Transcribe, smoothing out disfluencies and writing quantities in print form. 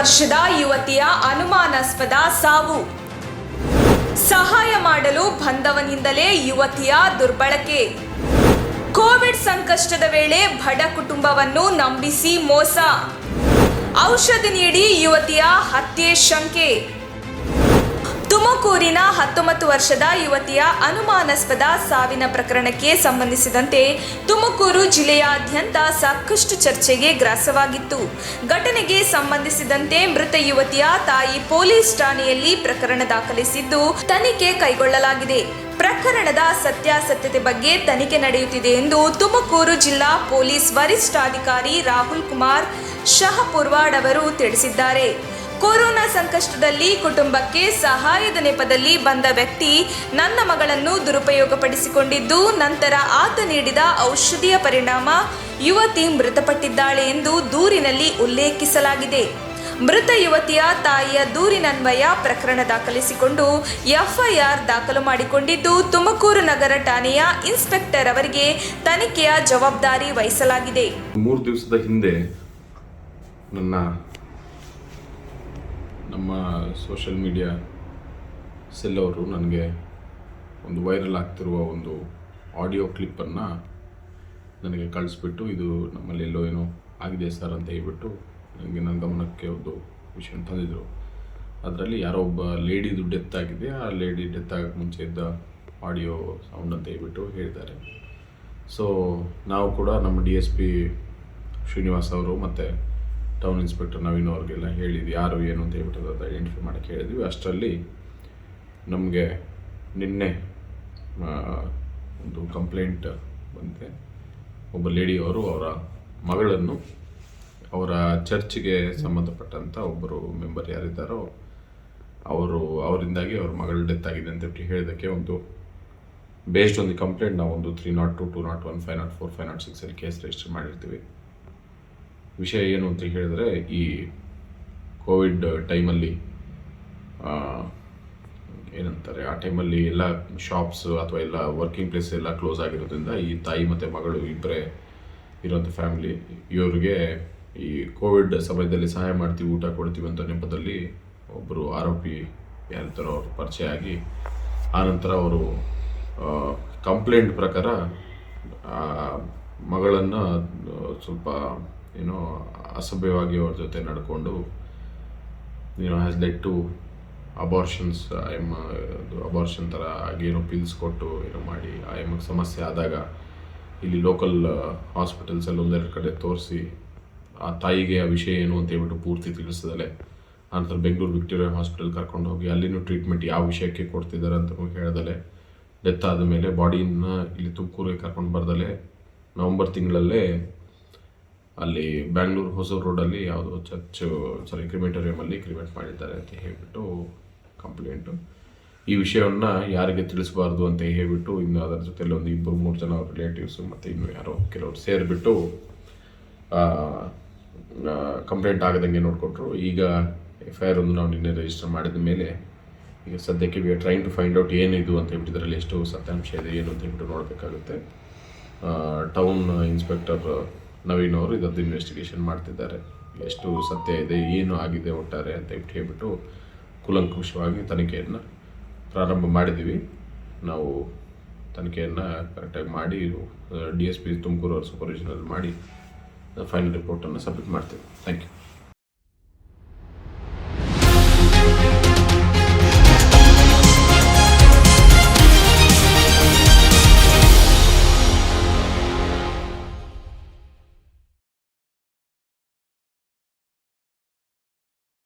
ವರ್ಷದ ಯುವತಿಯ ಅನುಮಾನಾಸ್ಪದ ಸಾವು. ಸಹಾಯ ಮಾಡಲು ಬಂದವನಿಂದಲೇ ಯುವತಿಯ ದುರ್ಬಳಕೆ. ಕೋವಿಡ್ ಸಂಕಷ್ಟದ ವೇಳೆ ಬಡ ಕುಟುಂಬವನ್ನು ನಂಬಿಸಿ ಮೋಸ. ಔಷಧಿ ನೀಡಿ ಯುವತಿಯ ಹತ್ಯೆ ಶಂಕೆ. ತುಮಕೂರಿನ 19 ವರ್ಷದ ಯುವತಿಯ ಅನುಮಾನಾಸ್ಪದ ಸಾವಿನ ಪ್ರಕರಣಕ್ಕೆ ಸಂಬಂಧಿಸಿದಂತೆ ತುಮಕೂರು ಜಿಲ್ಲೆಯಾದ್ಯಂತ ಸಾಕಷ್ಟು ಚರ್ಚೆಗೆ ಗ್ರಾಸವಾಗಿತ್ತು. ಘಟನೆಗೆ ಸಂಬಂಧಿಸಿದಂತೆ ಮೃತ ಯುವತಿಯ ತಾಯಿ ಪೊಲೀಸ್ ಠಾಣೆಯಲ್ಲಿ ಪ್ರಕರಣ ದಾಖಲಿಸಿದ್ದು ತನಿಖೆ ಕೈಗೊಳ್ಳಲಾಗಿದೆ. ಪ್ರಕರಣದ ಸತ್ಯಾಸತ್ಯತೆ ಬಗ್ಗೆ ತನಿಖೆ ನಡೆಯುತ್ತಿದೆ ಎಂದು ತುಮಕೂರು ಜಿಲ್ಲಾ ಪೊಲೀಸ್ ವರಿಷ್ಠಾಧಿಕಾರಿ ರಾಹುಲ್ ಕುಮಾರ್ ಶಹಪುರ್ವಾಡ್ ಅವರು ತಿಳಿಸಿದ್ದಾರೆ. ಕೊರೋನಾ ಸಂಕಷ್ಟದಲ್ಲಿ ಕುಟುಂಬಕ್ಕೆ ಸಹಾಯದ ನೆಪದಲ್ಲಿ ಬಂದ ವ್ಯಕ್ತಿ ನನ್ನ ಮಗಳನ್ನು ದುರುಪಯೋಗಪಡಿಸಿಕೊಂಡಿದ್ದು, ನಂತರ ಆತ ನೀಡಿದ ಔಷಧಿಯ ಪರಿಣಾಮ ಯುವತಿ ಮೃತಪಟ್ಟಿದ್ದಾಳೆ ಎಂದು ದೂರಿನಲ್ಲಿ ಉಲ್ಲೇಖಿಸಲಾಗಿದೆ. ಮೃತ ಯುವತಿಯ ತಾಯಿಯ ದೂರಿನನ್ವಯ ಪ್ರಕರಣ ದಾಖಲಿಸಿಕೊಂಡು ಎಫ್ಐಆರ್ ದಾಖಲು ಮಾಡಿಕೊಂಡಿದ್ದು, ತುಮಕೂರು ನಗರ ಠಾಣೆಯ ಇನ್ಸ್ಪೆಕ್ಟರ್ ಅವರಿಗೆ ತನಿಖೆಯ ಜವಾಬ್ದಾರಿ ವಹಿಸಲಾಗಿದೆ. 3 ದಿವಸದ ಹಿಂದೆ ನಮ್ಮ ಸೋಷಿಯಲ್ ಮೀಡಿಯಾ ಸೆಲ್ ಅವರು ನನಗೆ ಒಂದು ವೈರಲ್ ಆಗ್ತಿರುವ ಒಂದು ಆಡಿಯೋ ಕ್ಲಿಪ್ಪನ್ನು ನನಗೆ ಕಳಿಸ್ಬಿಟ್ಟು, ಇದು ನಮ್ಮಲ್ಲಿ ಎಲ್ಲೋ ಏನೋ ಆಗಿದೆ ಸರ್ ಅಂತ ಹೇಳ್ಬಿಟ್ಟು ನನ್ನ ಗಮನಕ್ಕೆ ಒಂದು ವಿಷಯ ತಂದಿದ್ರು. ಅದರಲ್ಲಿ ಯಾರೋ ಒಬ್ಬ ಲೇಡಿದು ಡೆತ್ ಆಗಿದೆ, ಆ ಲೇಡಿ ಡೆತ್ ಆಗೋಕ್ಕೆ ಮುಂಚೆ ಇದ್ದ ಆಡಿಯೋ ಸೌಂಡ್ ಅಂತ ಹೇಳ್ಬಿಟ್ಟು ಹೇಳಿದ್ದಾರೆ. ಸೊ ನಾವು ಕೂಡ ನಮ್ಮ DSP ಶ್ರೀನಿವಾಸ್ ಅವರು ಮತ್ತು ಟೌನ್ ಇನ್ಸ್ಪೆಕ್ಟರ್ ನವೀನ್ ಅವ್ರಿಗೆಲ್ಲ ಹೇಳಿದ್ವಿ, ಯಾರು ಏನು ಅಂತ ಹೇಳ್ಬಿಟ್ಟು ಅದು ಐಡೆಂಟಿಫೈ ಮಾಡೋಕ್ಕೆ ಹೇಳಿದ್ವಿ. ಅಷ್ಟರಲ್ಲಿ ನಮಗೆ ನಿನ್ನೆ ಒಂದು ಕಂಪ್ಲೇಂಟ್ ಬಂದಿದೆ. ಒಬ್ಬ ಲೇಡಿಯವರು ಅವರ ಮಗಳನ್ನು ಅವರ ಚರ್ಚ್ಗೆ ಸಂಬಂಧಪಟ್ಟಂಥ ಒಬ್ಬರು ಮೆಂಬರ್ ಯಾರಿದ್ದಾರೋ ಅವರಿಂದಾಗಿ ಅವ್ರ ಮಗಳ ಡೆತ್ ಆಗಿದೆ ಅಂತ ಹೇಳಿದ್ದಕ್ಕೆ ಒಂದು ಬೇಸ್ಡ್ ಒಂದು ಕಂಪ್ಲೇಂಟ್ ನಾವು ಒಂದು 302, 201, 504, 506 ಅಲ್ಲಿ ಕೇಸ್ ರಿಜಿಸ್ಟರ್ ಮಾಡಿರ್ತೀವಿ. ವಿಷಯ ಏನು ಅಂತ ಹೇಳಿದ್ರೆ, ಈ ಕೋವಿಡ್ ಟೈಮಲ್ಲಿ ಏನಂತಾರೆ, ಆ ಟೈಮಲ್ಲಿ ಎಲ್ಲ ಶಾಪ್ಸ್ ಅಥವಾ ಎಲ್ಲ ವರ್ಕಿಂಗ್ ಪ್ಲೇಸ್ ಎಲ್ಲ ಕ್ಲೋಸ್ ಆಗಿರೋದ್ರಿಂದ ಈ ತಾಯಿ ಮತ್ತು ಮಗಳು ಇಬ್ಬರೇ ಇರೋಂಥ ಫ್ಯಾಮಿಲಿ, ಇವ್ರಿಗೆ ಈ ಕೋವಿಡ್ ಸಮಯದಲ್ಲಿ ಸಹಾಯ ಮಾಡ್ತೀವಿ, ಊಟ ಕೊಡ್ತೀವಿ ಅಂತ ನೆಪದಲ್ಲಿ ಒಬ್ಬರು ಆರೋಪಿ ಯಾರಿದ್ದಾರೋ ಅವರು ಪರಿಚಯ ಆಗಿ, ಆನಂತರ ಅವರು ಕಂಪ್ಲೇಂಟ್ ಪ್ರಕಾರ ಮಗಳನ್ನು ಸ್ವಲ್ಪ ಏನೋ ಅಸಭ್ಯವಾಗಿ ಅವ್ರ ಜೊತೆ ನಡ್ಕೊಂಡು has led to abortions. Abortion ಥರ ಆಗಿ ಏನೋ ಪಿಲ್ಸ್ ಕೊಟ್ಟು ಏನೋ ಮಾಡಿ ಎಮ್ಮಗೆ ಸಮಸ್ಯೆ ಆದಾಗ ಇಲ್ಲಿ ಲೋಕಲ್ ಹಾಸ್ಪಿಟಲ್ಸಲ್ಲಿ ಒಂದೆರಡು ಕಡೆ ತೋರಿಸಿ ಆ ತಾಯಿಗೆ ಆ ವಿಷಯ ಏನು ಅಂತ ಹೇಳ್ಬಿಟ್ಟು ಪೂರ್ತಿ ತಿಳಿಸಿದಲೆ, ಆನಂತರ ಬೆಂಗಳೂರು ವಿಕ್ಟೋರಿಯಾ ಹಾಸ್ಪಿಟಲ್ ಕರ್ಕೊಂಡು ಹೋಗಿ ಅಲ್ಲಿನೂ ಟ್ರೀಟ್ಮೆಂಟ್ ಯಾವ ವಿಷಯಕ್ಕೆ ಕೊಡ್ತಿದ್ದಾರೆ ಅಂತ ಹೇಳ್ದಲೆ, ಡೆತ್ ಆದ ಮೇಲೆ ಬಾಡಿನ ಇಲ್ಲಿ ತುಮಕೂರಿಗೆ ಕರ್ಕೊಂಡು ಬರ್ದಲೆ ನವಂಬರ್ ತಿಂಗಳಲ್ಲೇ ಅಲ್ಲಿ ಬ್ಯಾಂಗ್ಳೂರು ಹೊಸೂರು ರೋಡಲ್ಲಿ ಯಾವುದೋ ಕ್ರಿಮೇಟೋರಿಯಮಲ್ಲಿ ಕ್ರಿಮೇಟ್ ಮಾಡಿದ್ದಾರೆ ಅಂತ ಹೇಳ್ಬಿಟ್ಟು ಕಂಪ್ಲೇಂಟು. ಈ ವಿಷಯವನ್ನು ಯಾರಿಗೆ ತಿಳಿಸಬಾರ್ದು ಅಂತ ಹೇಳ್ಬಿಟ್ಟು ಇನ್ನು ಅದರ ಜೊತೆಲಿ ಒಂದು 2-3 ಜನ ರಿಲೇಟಿವ್ಸು ಮತ್ತು ಇನ್ನು ಯಾರೋ ಕೆಲವರು ಸೇರಿಬಿಟ್ಟು ಕಂಪ್ಲೇಂಟ್ ಆಗದಂಗೆ ನೋಡಿಕೊಟ್ರು. ಈಗ FIR ಒಂದು ನಾವು ನಿನ್ನೆ ರಿಜಿಸ್ಟರ್ ಮಾಡಿದ ಮೇಲೆ ಈಗ ಸದ್ಯಕ್ಕೆ we are trying to find out ಏನಿದು ಅಂತ ಹೇಳ್ಬಿಟ್ಟು ಇದರಲ್ಲಿ ಎಷ್ಟು ಸತ್ಯಾಂಶ ಇದೆ ಏನು ಅಂತ ಹೇಳ್ಬಿಟ್ಟು ನೋಡಬೇಕಾಗುತ್ತೆ. ಟೌನ್ ಇನ್ಸ್ಪೆಕ್ಟರ್ ನವೀನ್ ಅವರು ಇದರದ್ದು ಇನ್ವೆಸ್ಟಿಗೇಷನ್ ಮಾಡ್ತಿದ್ದಾರೆ. ಎಷ್ಟು ಸತ್ಯ ಇದೆ, ಏನು ಆಗಿದೆ ಒಟ್ಟಾರೆ ಅಂತ ಹೇಳ್ಬಿಟ್ಟು ಕೂಲಂಕುಷವಾಗಿ ತನಿಖೆಯನ್ನು ಪ್ರಾರಂಭ ಮಾಡಿದ್ದೀವಿ. ನಾವು ತನಿಖೆಯನ್ನು ಕರೆಕ್ಟಾಗಿ ಮಾಡಿ DSP ತುಮಕೂರು ಅವ್ರ ಸೂಪರ್ವಿಷನಲ್ಲಿ ಮಾಡಿ ಫೈನಲ್ ರಿಪೋರ್ಟನ್ನು ಸಬ್ಮಿಟ್ ಮಾಡ್ತೀವಿ. Thank you.